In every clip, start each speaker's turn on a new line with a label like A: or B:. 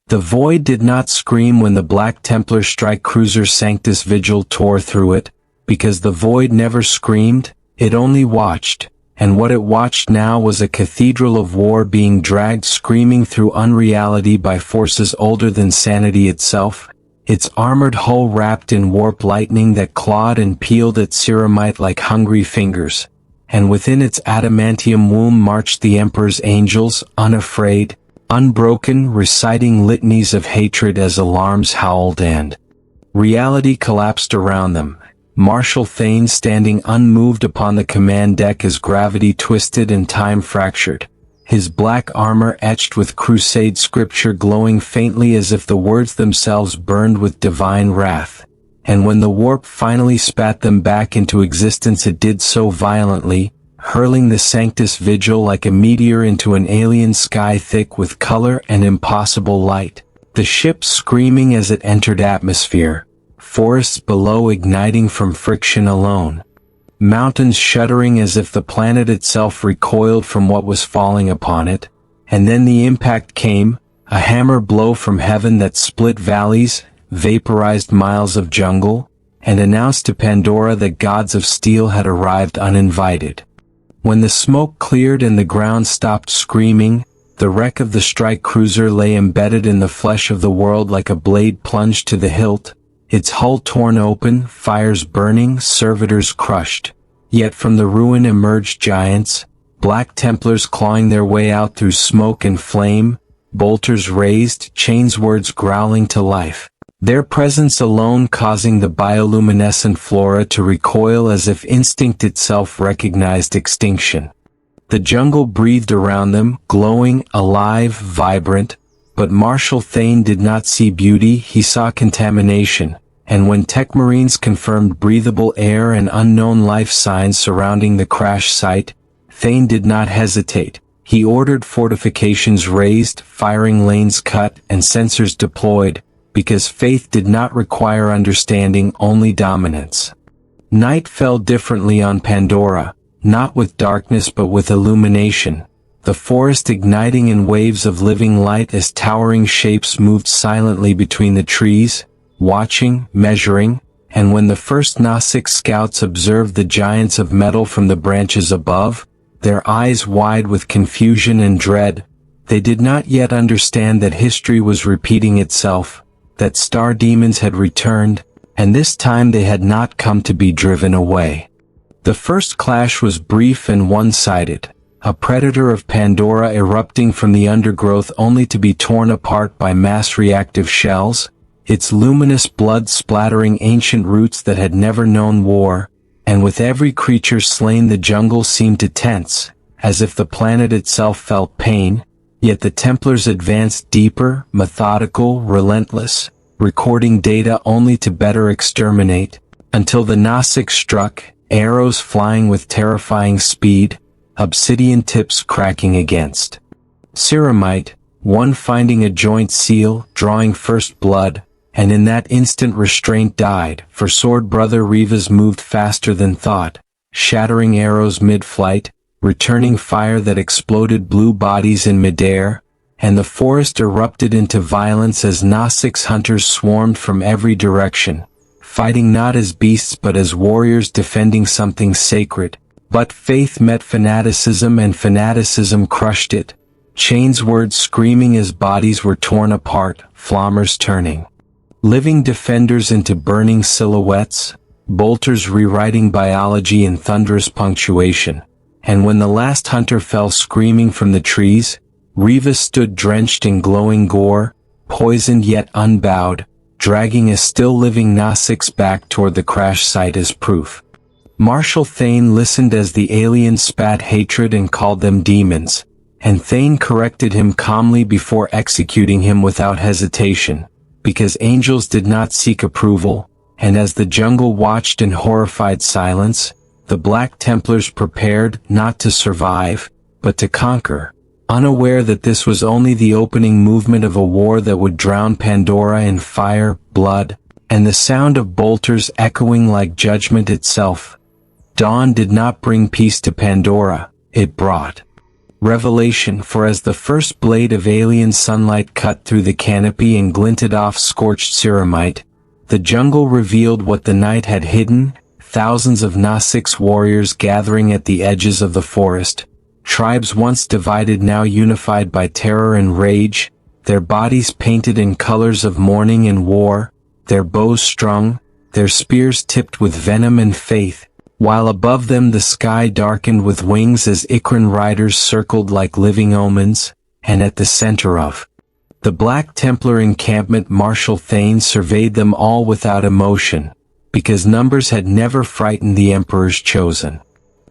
A: The void did not scream when the Black Templar strike cruiser Sanctus Vigil tore through it, because the void never screamed, it only watched, and what it watched now was a cathedral of war being dragged screaming through unreality by forces older than sanity itself, its armored hull wrapped in warp lightning that clawed and peeled at ceramite like hungry fingers, and within its adamantium womb marched the Emperor's angels, unafraid, unbroken, reciting litanies of hatred as alarms howled and reality collapsed around them. Marshal Thain standing unmoved upon the command deck as gravity twisted and time fractured, his black armor etched with crusade scripture glowing faintly as if the words themselves burned with divine wrath, and when the warp finally spat them back into existence it did so violently, hurling the Sanctus Vigil like a meteor into an alien sky thick with color and impossible light, the ship screaming as it entered atmosphere, forests below igniting from friction alone, mountains shuddering as if the planet itself recoiled from what was falling upon it, and then the impact came, a hammer blow from heaven that split valleys, vaporized miles of jungle, and announced to Pandora that gods of steel had arrived uninvited. When the smoke cleared and the ground stopped screaming, the wreck of the strike cruiser lay embedded in the flesh of the world like a blade plunged to the hilt, its hull torn open, fires burning, servitors crushed. Yet from the ruin emerged giants, Black Templars clawing their way out through smoke and flame, bolters raised, chainswords growling to life, their presence alone causing the bioluminescent flora to recoil as if instinct itself recognized extinction. The jungle breathed around them, glowing, alive, vibrant, but Marshal Thain did not see beauty, he saw contamination, and when tech marines confirmed breathable air and unknown life signs surrounding the crash site, Thain did not hesitate. He ordered fortifications raised, firing lanes cut, and sensors deployed, because faith did not require understanding, only dominance. Night fell differently on Pandora, not with darkness but with illumination, the forest igniting in waves of living light as towering shapes moved silently between the trees, watching, measuring, and when the first Gnostic scouts observed the giants of metal from the branches above, their eyes wide with confusion and dread, they did not yet understand that history was repeating itself, that star demons had returned, and this time they had not come to be driven away. The first clash was brief and one-sided, a predator of Pandora erupting from the undergrowth only to be torn apart by mass reactive shells, its luminous blood splattering ancient roots that had never known war, and with every creature slain the jungle seemed to tense, as if the planet itself felt pain. Yet the Templars advanced deeper, methodical, relentless, recording data only to better exterminate, until the Gnostic struck, arrows flying with terrifying speed, obsidian tips cracking against ceramite, one finding a joint seal, drawing first blood, and in that instant restraint died, for sword brother Revas moved faster than thought, shattering arrows mid-flight, returning fire that exploded blue bodies in midair, and the forest erupted into violence as Gnostics hunters swarmed from every direction, fighting not as beasts but as warriors defending something sacred. But faith met fanaticism and fanaticism crushed it, chainswords screaming as bodies were torn apart, flammers turning living defenders into burning silhouettes, bolters rewriting biology in thunderous punctuation. And when the last hunter fell screaming from the trees, Revas stood drenched in glowing gore, poisoned yet unbowed, dragging a still-living Gnostics back toward the crash site as proof. Marshal Thain listened as the alien spat hatred and called them demons, and Thain corrected him calmly before executing him without hesitation, because angels did not seek approval, and as the jungle watched in horrified silence, the Black Templars prepared not to survive, but to conquer, unaware that this was only the opening movement of a war that would drown Pandora in fire, blood, and the sound of bolters echoing like judgment itself. Dawn did not bring peace to Pandora, it brought Revelation, for as the first blade of alien sunlight cut through the canopy and glinted off scorched ceramite, the jungle revealed what the night had hidden, thousands of Nasik's warriors gathering at the edges of the forest, tribes once divided now unified by terror and rage, their bodies painted in colors of mourning and war, their bows strung, their spears tipped with venom and faith, while above them the sky darkened with wings as Ikran riders circled like living omens, and at the center of the Black Templar encampment Marshal Thain surveyed them all without emotion, because numbers had never frightened the Emperor's chosen.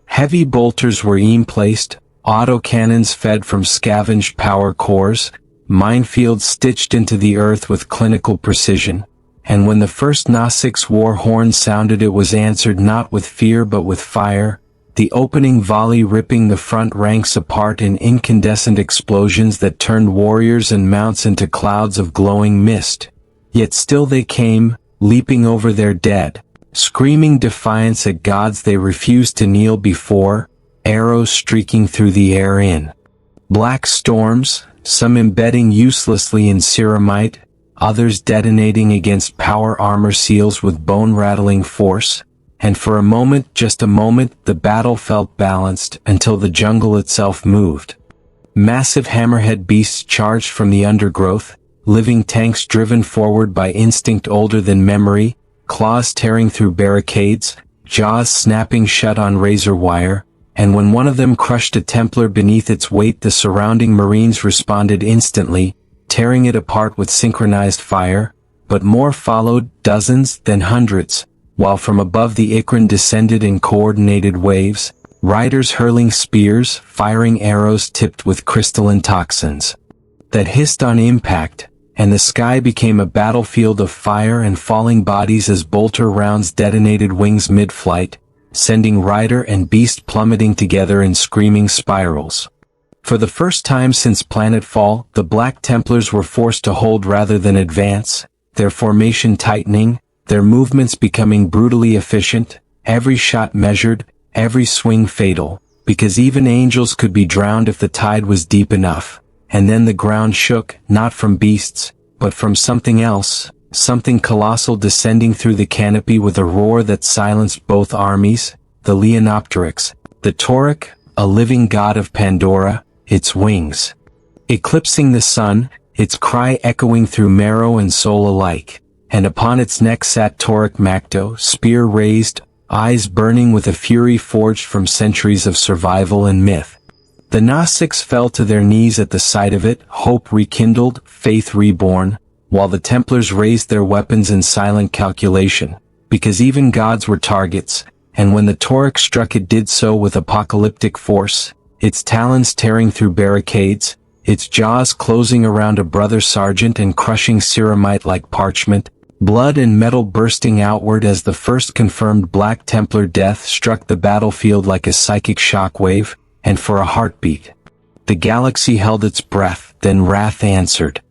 A: Heavy bolters were placed, autocannons fed from scavenged power cores, minefields stitched into the earth with clinical precision, and when the first Nasik's war horn sounded it was answered not with fear but with fire, the opening volley ripping the front ranks apart in incandescent explosions that turned warriors and mounts into clouds of glowing mist. Yet still they came, leaping over their dead, screaming defiance at gods they refused to kneel before, arrows streaking through the air in black storms, some embedding uselessly in ceramite, others detonating against power armor seals with bone-rattling force, and for a moment, just a moment, the battle felt balanced until the jungle itself moved. Massive hammerhead beasts charged from the undergrowth, living tanks driven forward by instinct older than memory, claws tearing through barricades, jaws snapping shut on razor wire, and when one of them crushed a Templar beneath its weight the surrounding Marines responded instantly, tearing it apart with synchronized fire, but more followed, dozens, then hundreds, while from above the Ikran descended in coordinated waves, riders hurling spears, firing arrows tipped with crystalline toxins that hissed on impact, and the sky became a battlefield of fire and falling bodies as bolter rounds detonated wings mid-flight, sending rider and beast plummeting together in screaming spirals. For the first time since planetfall, the Black Templars were forced to hold rather than advance, their formation tightening, their movements becoming brutally efficient, every shot measured, every swing fatal, because even angels could be drowned if the tide was deep enough. And then the ground shook, not from beasts, but from something else, something colossal descending through the canopy with a roar that silenced both armies, the Leonopteryx, the Toruk, a living god of Pandora, its wings eclipsing the sun, its cry echoing through marrow and soul alike, and upon its neck sat Toruk Makto, spear raised, eyes burning with a fury forged from centuries of survival and myth. The Nasiks fell to their knees at the sight of it, hope rekindled, faith reborn, while the Templars raised their weapons in silent calculation, because even gods were targets, and when the Toruk struck it did so with apocalyptic force, its talons tearing through barricades, its jaws closing around a brother sergeant and crushing ceramite like parchment, blood and metal bursting outward as the first confirmed Black Templar death struck the battlefield like a psychic shockwave, and for a heartbeat, the galaxy held its breath, then wrath answered.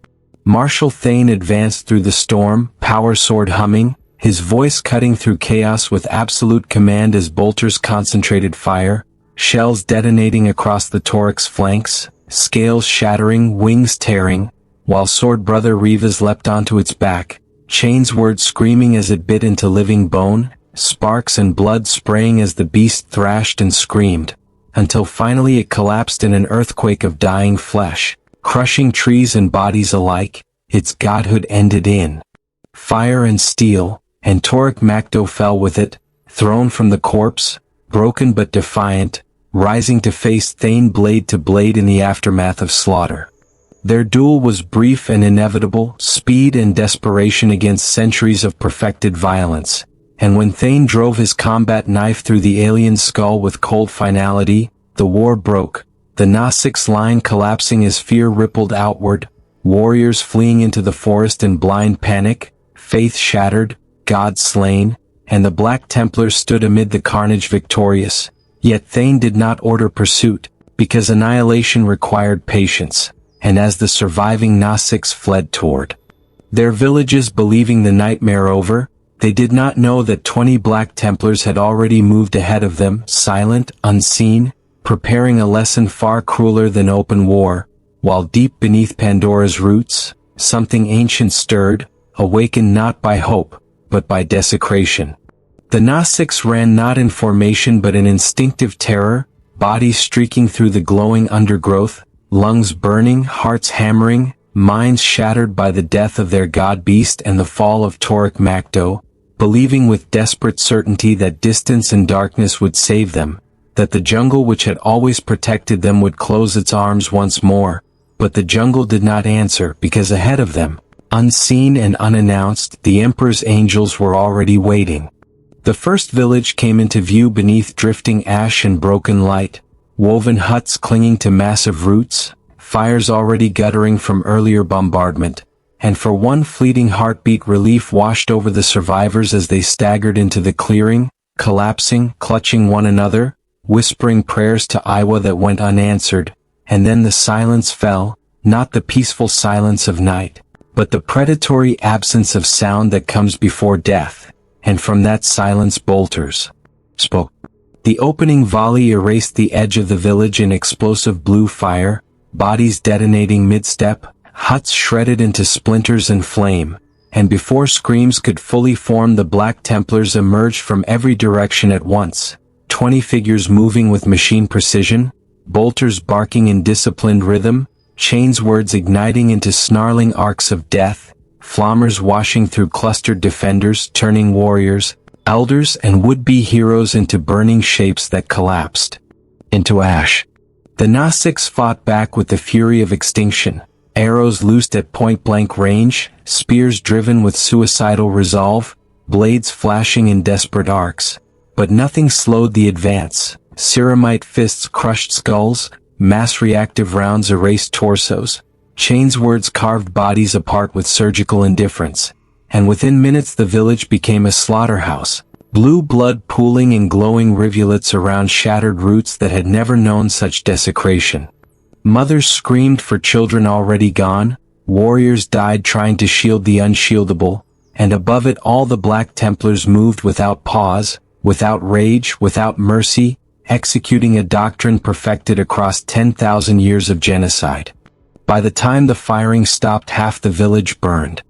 A: Marshal Thain advanced through the storm, power sword humming, his voice cutting through chaos with absolute command as bolters concentrated fire, shells detonating across the Toruk's flanks, scales shattering, wings tearing, while sword brother Revas leapt onto its back, chains word screaming as it bit into living bone, sparks and blood spraying as the beast thrashed and screamed, until finally it collapsed in an earthquake of dying flesh, crushing trees and bodies alike, its godhood ended in fire and steel, and Toruk Makto fell with it, thrown from the corpse, broken but defiant, rising to face Thain blade to blade in the aftermath of slaughter. Their duel was brief and inevitable, speed and desperation against centuries of perfected violence, and when Thain drove his combat knife through the alien skull with cold finality, the war broke, the Nasik's line collapsing as fear rippled outward, warriors fleeing into the forest in blind panic, faith shattered, God slain, and the Black Templars stood amid the carnage victorious. Yet Thain did not order pursuit, because annihilation required patience, and as the surviving Nasiks fled toward their villages believing the nightmare over, they did not know that 20 Black Templars had already moved ahead of them, silent, unseen, preparing a lesson far crueler than open war, while deep beneath Pandora's roots, something ancient stirred, awakened not by hope, but by desecration. The Gnostics ran not in formation but in instinctive terror, bodies streaking through the glowing undergrowth, lungs burning, hearts hammering, minds shattered by the death of their god-beast and the fall of Toruk Makto, believing with desperate certainty that distance and darkness would save them, that the jungle which had always protected them would close its arms once more, but the jungle did not answer because ahead of them, unseen and unannounced, the Emperor's angels were already waiting. The first village came into view beneath drifting ash and broken light, woven huts clinging to massive roots, fires already guttering from earlier bombardment, and for one fleeting heartbeat relief washed over the survivors as they staggered into the clearing, collapsing, clutching one another, whispering prayers to Iwa that went unanswered, and then the silence fell, not the peaceful silence of night, but the predatory absence of sound that comes before death, and from that silence bolters spoke. The opening volley erased the edge of the village in explosive blue fire, bodies detonating mid-step, huts shredded into splinters and flame, and before screams could fully form the Black Templars emerged from every direction at once, 20 figures moving with machine precision, bolters barking in disciplined rhythm, chains words igniting into snarling arcs of death, flammers washing through clustered defenders, turning warriors, elders and would-be heroes into burning shapes that collapsed into ash. The Gnostics fought back with the fury of extinction, arrows loosed at point-blank range, spears driven with suicidal resolve, blades flashing in desperate arcs. But nothing slowed the advance. Ceramite fists crushed skulls, mass reactive rounds erased torsos, chains words carved bodies apart with surgical indifference, and within minutes the village became a slaughterhouse, blue blood pooling in glowing rivulets around shattered roots that had never known such desecration. Mothers screamed for children already gone, warriors died trying to shield the unshieldable, and above it all the Black Templars moved without pause, without rage, without mercy, executing a doctrine perfected across 10,000 years of genocide. By the time the firing stopped, half the village burned.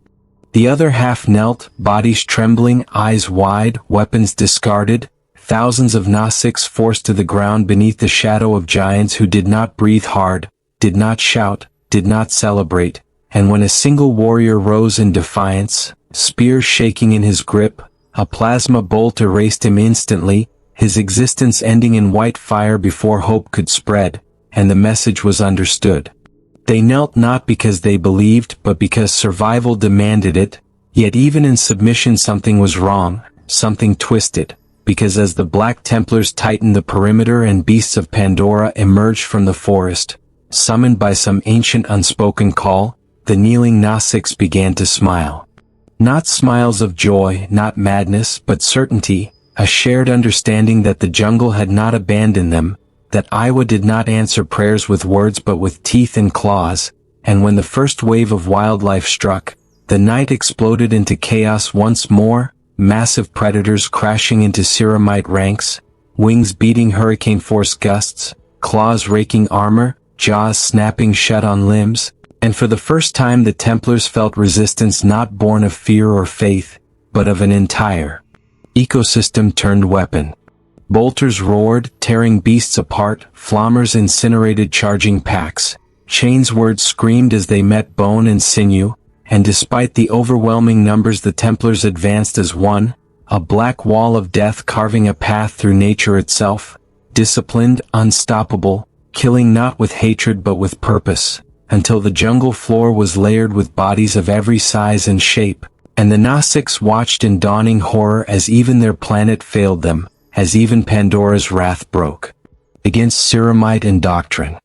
A: The other half knelt, bodies trembling, eyes wide, weapons discarded, thousands of Gnostics forced to the ground beneath the shadow of giants who did not breathe hard, did not shout, did not celebrate, and when a single warrior rose in defiance, spear shaking in his grip, a plasma bolt erased him instantly, his existence ending in white fire before hope could spread, and the message was understood. They knelt not because they believed, but because survival demanded it, yet even in submission something was wrong, something twisted, because as the Black Templars tightened the perimeter and beasts of Pandora emerged from the forest, summoned by some ancient unspoken call, the kneeling Gnostics began to smile. Not smiles of joy, not madness, but certainty, a shared understanding that the jungle had not abandoned them, that Iwa did not answer prayers with words but with teeth and claws, and when the first wave of wildlife struck, the night exploded into chaos once more, massive predators crashing into ceramite ranks, wings beating hurricane-force gusts, claws raking armor, jaws snapping shut on limbs, and for the first time the Templars felt resistance not born of fear or faith, but of an entire ecosystem turned weapon. Bolters roared, tearing beasts apart, flammers incinerated charging packs, chains words screamed as they met bone and sinew, and despite the overwhelming numbers the Templars advanced as one, a black wall of death carving a path through nature itself, disciplined, unstoppable, killing not with hatred but with purpose, until the jungle floor was layered with bodies of every size and shape, and the Gnostics watched in dawning horror as even their planet failed them, as even Pandora's wrath broke against ceramite and doctrine.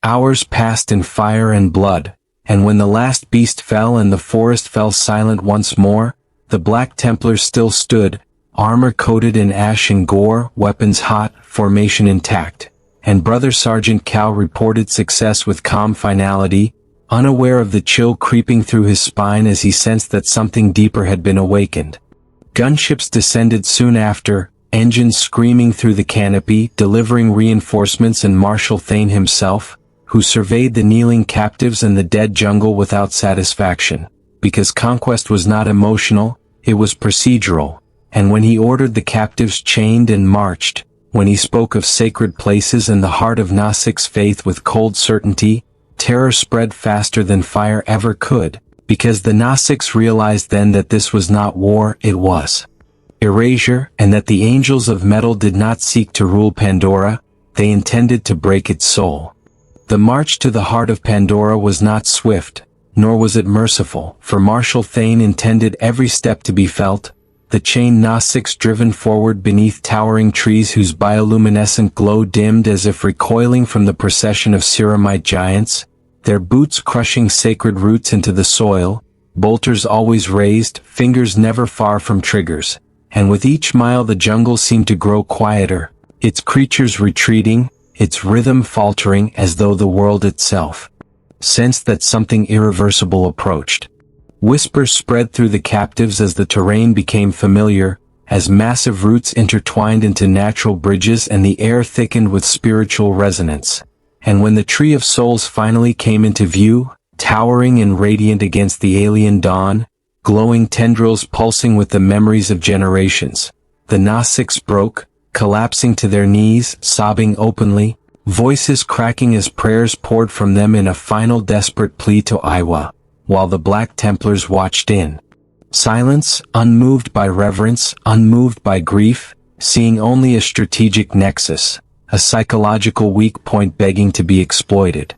A: Hours passed in fire and blood, and when the last beast fell and the forest fell silent once more, the Black Templars still stood, armor coated in ash and gore, weapons hot, formation intact, and Brother Sergeant Cal reported success with calm finality, unaware of the chill creeping through his spine as he sensed that something deeper had been awakened. Gunships descended soon after, engines screaming through the canopy, delivering reinforcements, and Marshal Thain himself, who surveyed the kneeling captives and the dead jungle without satisfaction, because conquest was not emotional, it was procedural, and when he ordered the captives chained and marched, when he spoke of sacred places and the heart of Gnostic's faith with cold certainty, terror spread faster than fire ever could, because the Gnostics realized then that this was not war, it was erasure, and that the angels of metal did not seek to rule Pandora, they intended to break its soul. The march to the heart of Pandora was not swift, nor was it merciful, for Marshal Thain intended every step to be felt, the chained Gnostics driven forward beneath towering trees whose bioluminescent glow dimmed as if recoiling from the procession of ceramite giants, their boots crushing sacred roots into the soil, bolters always raised, fingers never far from triggers, and with each mile the jungle seemed to grow quieter, its creatures retreating, its rhythm faltering as though the world itself sensed that something irreversible approached. Whispers spread through the captives as the terrain became familiar, as massive roots intertwined into natural bridges and the air thickened with spiritual resonance. And when the Tree of Souls finally came into view, towering and radiant against the alien dawn, glowing tendrils pulsing with the memories of generations, the Gnostics broke, collapsing to their knees, sobbing openly, voices cracking as prayers poured from them in a final desperate plea to Iwa, while the Black Templars watched in silence, unmoved by reverence, unmoved by grief, seeing only a strategic nexus, a psychological weak point begging to be exploited.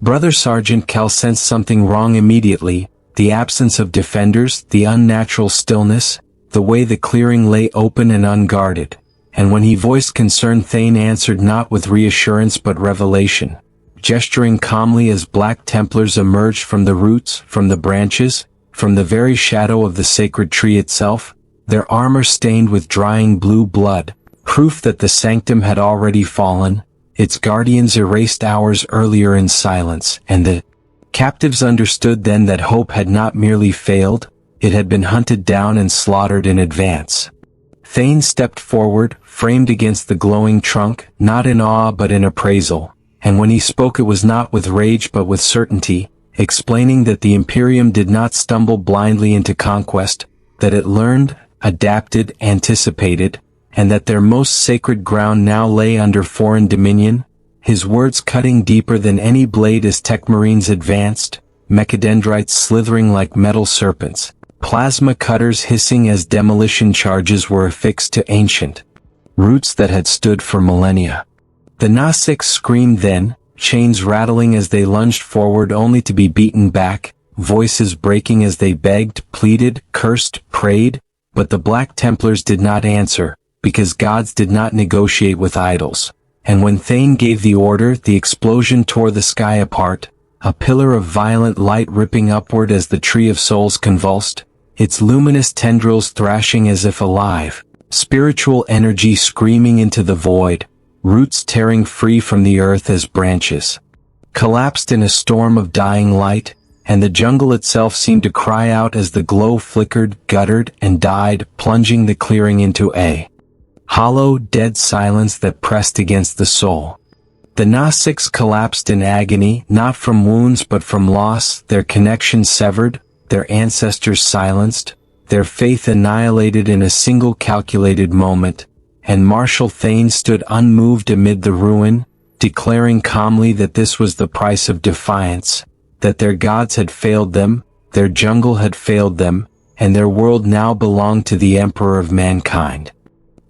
A: Brother Sergeant Cal sensed something wrong immediately, the absence of defenders, the unnatural stillness, the way the clearing lay open and unguarded, and when he voiced concern Thain answered not with reassurance but revelation, gesturing calmly as Black Templars emerged from the roots, from the branches, from the very shadow of the sacred tree itself, their armor stained with drying blue blood, proof that the sanctum had already fallen, its guardians erased hours earlier in silence, and the captives understood then that hope had not merely failed, it had been hunted down and slaughtered in advance. Thain stepped forward, framed against the glowing trunk, not in awe but in appraisal, and when he spoke it was not with rage but with certainty, explaining that the Imperium did not stumble blindly into conquest, that it learned, adapted, anticipated, and that their most sacred ground now lay under foreign dominion, his words cutting deeper than any blade as techmarines advanced, mechadendrites slithering like metal serpents, plasma cutters hissing as demolition charges were affixed to ancient roots that had stood for millennia. The Gnostics screamed then, chains rattling as they lunged forward only to be beaten back, voices breaking as they begged, pleaded, cursed, prayed, but the Black Templars did not answer, because gods did not negotiate with idols. And when Thain gave the order, the explosion tore the sky apart, a pillar of violent light ripping upward as the Tree of Souls convulsed, its luminous tendrils thrashing as if alive, spiritual energy screaming into the void, roots tearing free from the earth as branches collapsed in a storm of dying light, and the jungle itself seemed to cry out as the glow flickered, guttered, and died, plunging the clearing into a hollow, dead silence that pressed against the soul. The Gnostics collapsed in agony, not from wounds but from loss, their connection severed, their ancestors silenced, their faith annihilated in a single calculated moment, and Marshal Thain stood unmoved amid the ruin, declaring calmly that this was the price of defiance, that their gods had failed them, their jungle had failed them, and their world now belonged to the Emperor of mankind.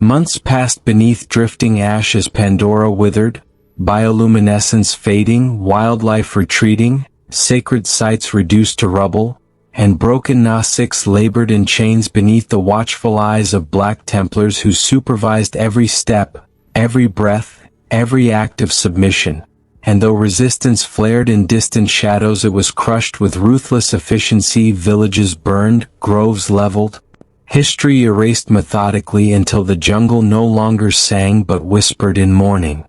A: Months passed beneath drifting ash as Pandora withered, bioluminescence fading, wildlife retreating, sacred sites reduced to rubble, and broken Gnostics labored in chains beneath the watchful eyes of Black Templars who supervised every step, every breath, every act of submission. And though resistance flared in distant shadows, it was crushed with ruthless efficiency. Villages burned, groves leveled, history erased methodically until the jungle no longer sang but whispered in mourning.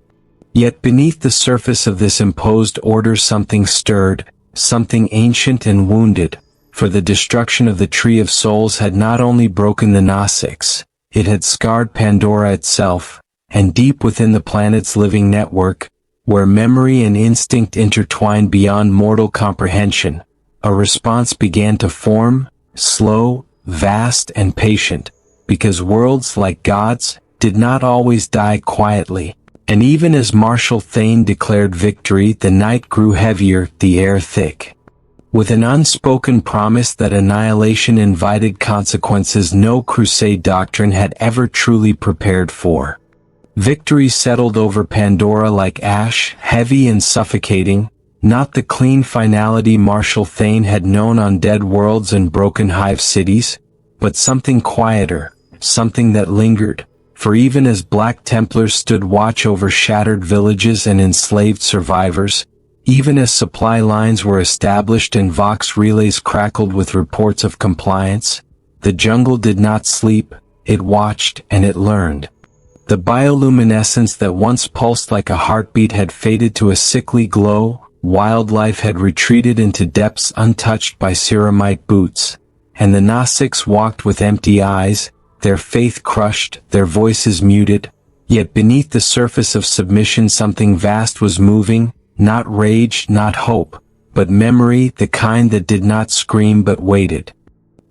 A: Yet beneath the surface of this imposed order something stirred, something ancient and wounded, for the destruction of the Tree of Souls had not only broken the Gnostics, it had scarred Pandora itself, and deep within the planet's living network, where memory and instinct intertwined beyond mortal comprehension, a response began to form, slow, vast and patient, because worlds like gods did not always die quietly, and even as Marshal Thain declared victory, the night grew heavier, the air thick, with an unspoken promise that annihilation invited consequences no crusade doctrine had ever truly prepared for. Victory settled over Pandora like ash, heavy and suffocating, not the clean finality Marshal Thain had known on dead worlds and broken hive cities, but something quieter, something that lingered, for even as Black Templars stood watch over shattered villages and enslaved survivors, even as supply lines were established and Vox relays crackled with reports of compliance, the jungle did not sleep, it watched and it learned. The bioluminescence that once pulsed like a heartbeat had faded to a sickly glow, wildlife had retreated into depths untouched by ceramite boots, and the Gnostics walked with empty eyes, their faith crushed, their voices muted, yet beneath the surface of submission something vast was moving, not rage, not hope, but memory, the kind that did not scream but waited.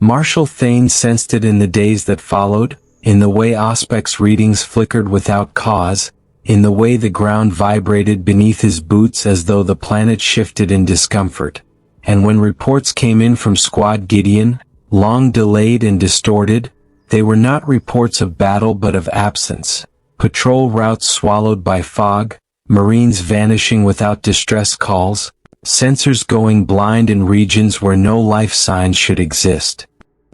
A: Marshal Thain sensed it in the days that followed, in the way Auspec's readings flickered without cause, in the way the ground vibrated beneath his boots as though the planet shifted in discomfort. And when reports came in from Squad Gideon, long delayed and distorted, they were not reports of battle but of absence, patrol routes swallowed by fog, Marines vanishing without distress calls, sensors going blind in regions where no life signs should exist.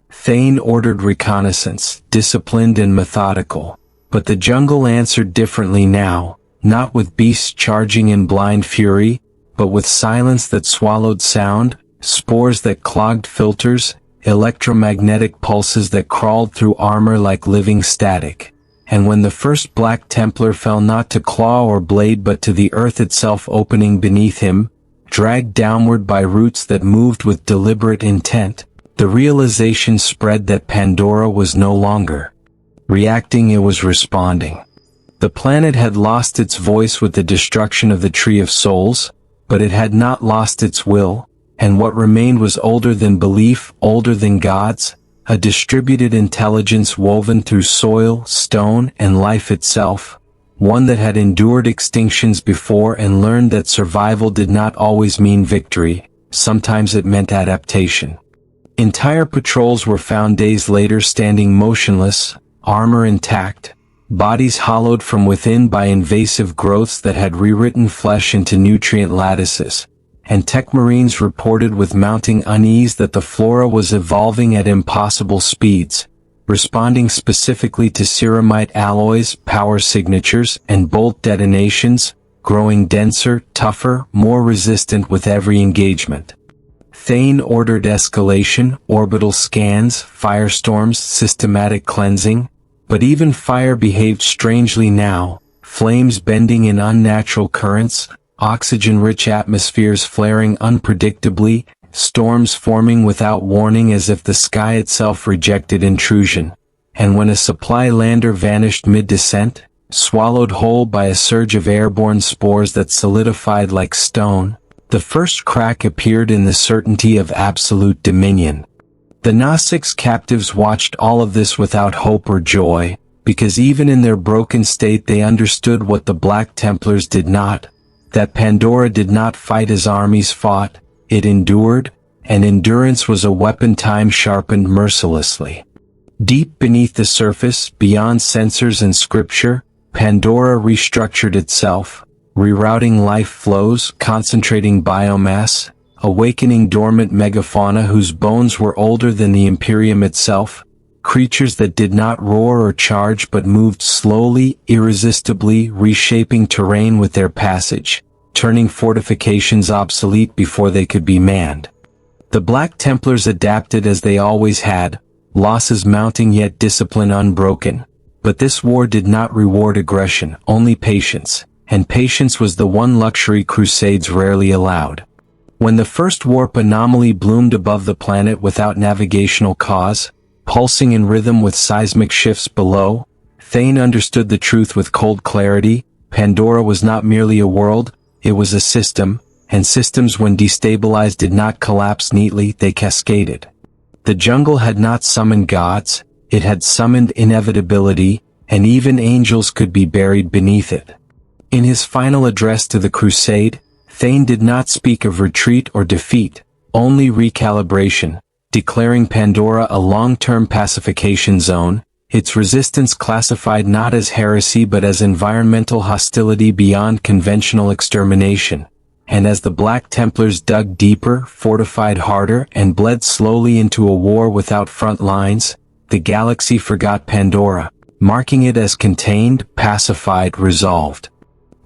A: Thain ordered reconnaissance, disciplined and methodical, but the jungle answered differently now, not with beasts charging in blind fury, but with silence that swallowed sound, spores that clogged filters, electromagnetic pulses that crawled through armor like living static. And when the first Black Templar fell not to claw or blade but to the earth itself opening beneath him, dragged downward by roots that moved with deliberate intent, the realization spread that Pandora was no longer reacting, it was responding. The planet had lost its voice with the destruction of the Tree of Souls, but it had not lost its will, and what remained was older than belief, older than gods, a distributed intelligence woven through soil, stone, and life itself, one that had endured extinctions before and learned that survival did not always mean victory, sometimes it meant adaptation. Entire patrols were found days later standing motionless, armor intact, bodies hollowed from within by invasive growths that had rewritten flesh into nutrient lattices, and tech marines reported with mounting unease that the flora was evolving at impossible speeds, responding specifically to ceramite alloys, power signatures, and bolt detonations, growing denser, tougher, more resistant with every engagement. Thain ordered escalation, orbital scans, firestorms, systematic cleansing, but even fire behaved strangely now, flames bending in unnatural currents, oxygen-rich atmospheres flaring unpredictably, storms forming without warning as if the sky itself rejected intrusion. And when a supply lander vanished mid-descent, swallowed whole by a surge of airborne spores that solidified like stone, the first crack appeared in the certainty of absolute dominion. The Gnostics' captives watched all of this without hope or joy, because even in their broken state they understood what the Black Templars did not, that Pandora did not fight as armies fought, it endured, and endurance was a weapon time sharpened mercilessly. Deep beneath the surface, beyond sensors and scripture, Pandora restructured itself, rerouting life flows, concentrating biomass, awakening dormant megafauna whose bones were older than the Imperium itself, creatures that did not roar or charge but moved slowly, irresistibly, reshaping terrain with their passage, turning fortifications obsolete before they could be manned. The Black Templars adapted as they always had, losses mounting yet discipline unbroken, but this war did not reward aggression, only patience, and patience was the one luxury crusades rarely allowed. When the first warp anomaly bloomed above the planet without navigational cause, pulsing in rhythm with seismic shifts below. Thain understood the truth with cold clarity. Pandora was not merely a world, it was a system, and systems when destabilized did not collapse neatly, they cascaded. The jungle had not summoned gods, it had summoned inevitability, and even angels could be buried beneath it. In his final address to the crusade, Thain did not speak of retreat or defeat, only recalibration, declaring Pandora a long-term pacification zone, its resistance classified not as heresy but as environmental hostility beyond conventional extermination. And as the Black Templars dug deeper, fortified harder, and bled slowly into a war without front lines, the galaxy forgot Pandora, marking it as contained, pacified, resolved.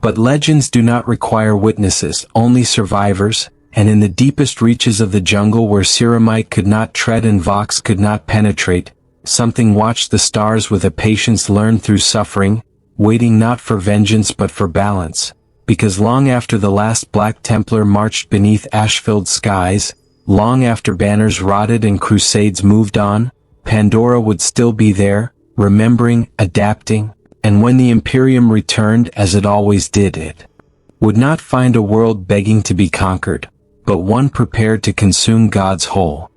A: But legends do not require witnesses, only survivors, and in the deepest reaches of the jungle where Ceramite could not tread and Vox could not penetrate, something watched the stars with a patience learned through suffering, waiting not for vengeance but for balance. Because long after the last Black Templar marched beneath ash-filled skies, long after banners rotted and crusades moved on, Pandora would still be there, remembering, adapting, and when the Imperium returned as it always did, it would not find a world begging to be conquered, but one prepared to consume God's whole.